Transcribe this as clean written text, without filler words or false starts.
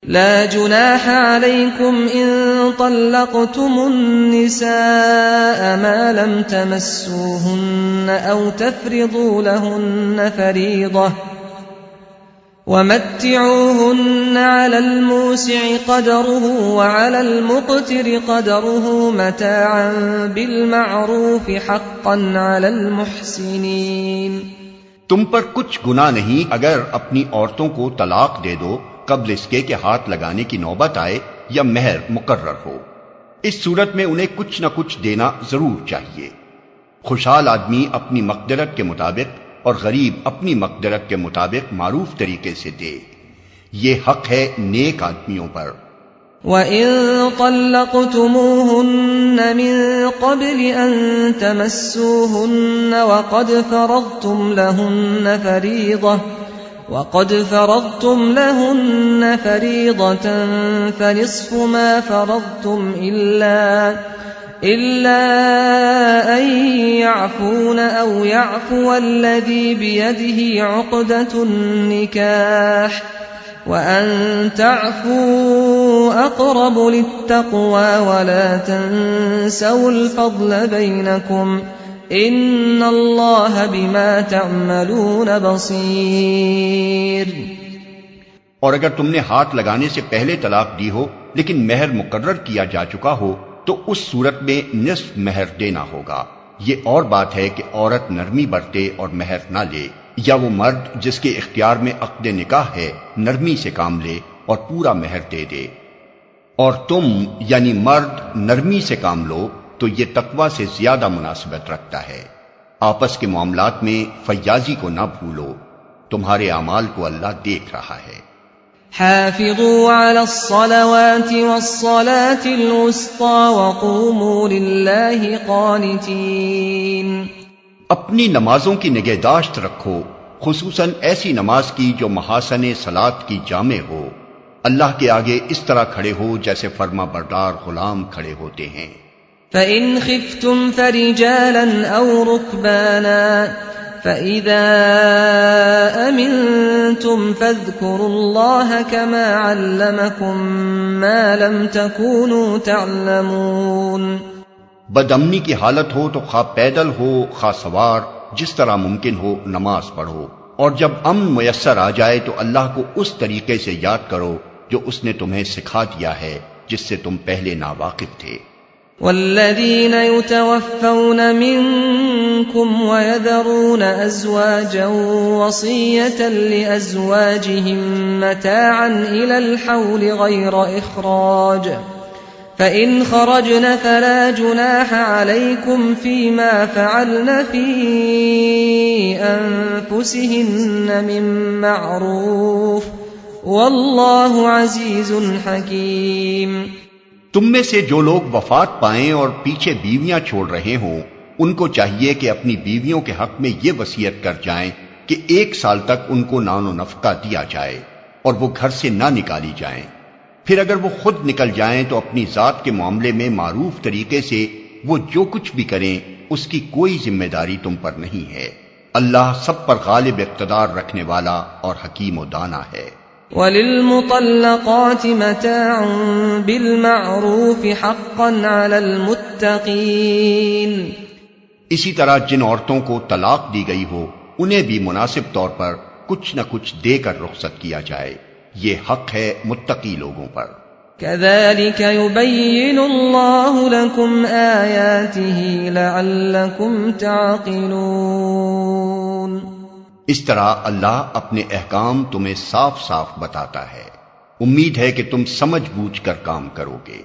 لا جناح عليكم إن طلقتم النساء ما لم تمسوهن أو تفرضوا لهن فريضة ومتعوهن على الموسع قدره وعلى المقتر قدره متاعا بالمعروف حقا على المحسنين۔ تم پر کچھ گناہ نہیں اگر اپنی عورتوں کو طلاق دے دو قبل اس کے کہ ہاتھ لگانے کی نوبت آئے یا مہر مقرر ہو۔ اس صورت میں انہیں کچھ نہ کچھ دینا ضرور چاہیے۔ خوشحال آدمی اپنی مقدرت کے مطابق اور غریب اپنی مقدرت کے مطابق معروف طریقے سے دے، یہ حق ہے نیک آدمیوں پر۔ وَإِن طَلَّقْتُمُوهُنَّ مِن قَبْلِ أَن تَمَسُّوهُنَّ وَقَدْ فَرَضْتُمْ لَهُنَّ فَرِيضَةً فَنِصْفُ مَا فَرَضْتُمْ إِلَّا أَن يَعْفُونَ أَوْ يَعْفُوَ الَّذِي بِيَدِهِ عُقْدَةُ النِّكَاحِ وَأَن تَعْفُوا أَقْرَبُ لِلتَّقْوَى وَلَا تَنسَوُا الْفَضْلَ بَيْنَكُمْ إِنَّ اللَّهَ بِمَا تَعْمَلُونَ بَصِيرٌ۔ اور اگر تم نے ہاتھ لگانے سے پہلے طلاق دی ہو لیکن مہر مقرر کیا جا چکا ہو تو اس صورت میں نصف مہر دینا ہوگا۔ یہ اور بات ہے کہ عورت نرمی برتے اور مہر نہ لے، یا وہ مرد جس کے اختیار میں عقد نکاح ہے نرمی سے کام لے اور پورا مہر دے دے۔ اور تم یعنی مرد نرمی سے کام لو تو یہ تقوی سے زیادہ مناسبت رکھتا ہے۔ آپس کے معاملات میں فیاضی کو نہ بھولو، تمہارے اعمال کو اللہ دیکھ رہا ہے۔ حافظوا على الصلوات والصلاة الوسطى وقوموا لله قانتين۔ اپنی نمازوں کی نگہداشت رکھو، خصوصاً ایسی نماز کی جو محاسن صلاۃ کی جامع ہو۔ اللہ کے آگے اس طرح کھڑے ہو جیسے فرما بردار غلام کھڑے ہوتے ہیں۔ فَإِنْ خِفْتُمْ فَرِجَالًا أَوْ رُكْبَانًا فَإِذَا أَمِنْتُمْ فَاذْكُرُوا اللَّهَ كَمَا عَلَّمَكُمْ مَا لَمْ تَكُونُوا تَعْلَمُونَ۔ بدامنی کی حالت ہو تو خواہ پیدل ہو خواہ سوار، جس طرح ممکن ہو نماز پڑھو، اور جب امن میسر آ جائے تو اللہ کو اس طریقے سے یاد کرو جو اس نے تمہیں سکھا دیا ہے جس سے تم پہلے ناواقف تھے۔ والذین یتوفون منکم ویذرون ازواجا وصیة لازواجهم متاعا الى الحول غیر اخراج فإن خرجن فلا جناح عليكم فيما فعلن في أنفسهن من معروف والله عزيز حكيم۔ تم میں سے جو لوگ وفات پائیں اور پیچھے بیویاں چھوڑ رہے ہوں ان کو چاہیے کہ اپنی بیویوں کے حق میں یہ وصیت کر جائیں کہ 1 سال تک ان کو نان و نفقہ دیا جائے اور وہ گھر سے نہ نکالی جائیں۔ پھر اگر وہ خود نکل جائیں تو اپنی ذات کے معاملے میں معروف طریقے سے وہ جو کچھ بھی کریں اس کی کوئی ذمہ داری تم پر نہیں ہے۔ اللہ سب پر غالب اقتدار رکھنے والا اور حکیم و دانا ہے۔ وَلِلْمُطَلَّقَاتِ مَتَاعٌ بِالْمَعْرُوفِ حَقًّا عَلَى الْمُتَّقِينَ۔ اسی طرح جن عورتوں کو طلاق دی گئی ہو انہیں بھی مناسب طور پر کچھ نہ کچھ دے کر رخصت کیا جائے، یہ حق ہے متقی لوگوں پر۔ كَذَلِكَ يُبَيِّنُ اللَّهُ لَكُمْ آيَاتِهِ لَعَلَّكُمْ تَعْقِلُونَ۔ اس طرح اللہ اپنے احکام تمہیں صاف صاف بتاتا ہے، امید ہے کہ تم سمجھ بوجھ کر کام کرو گے۔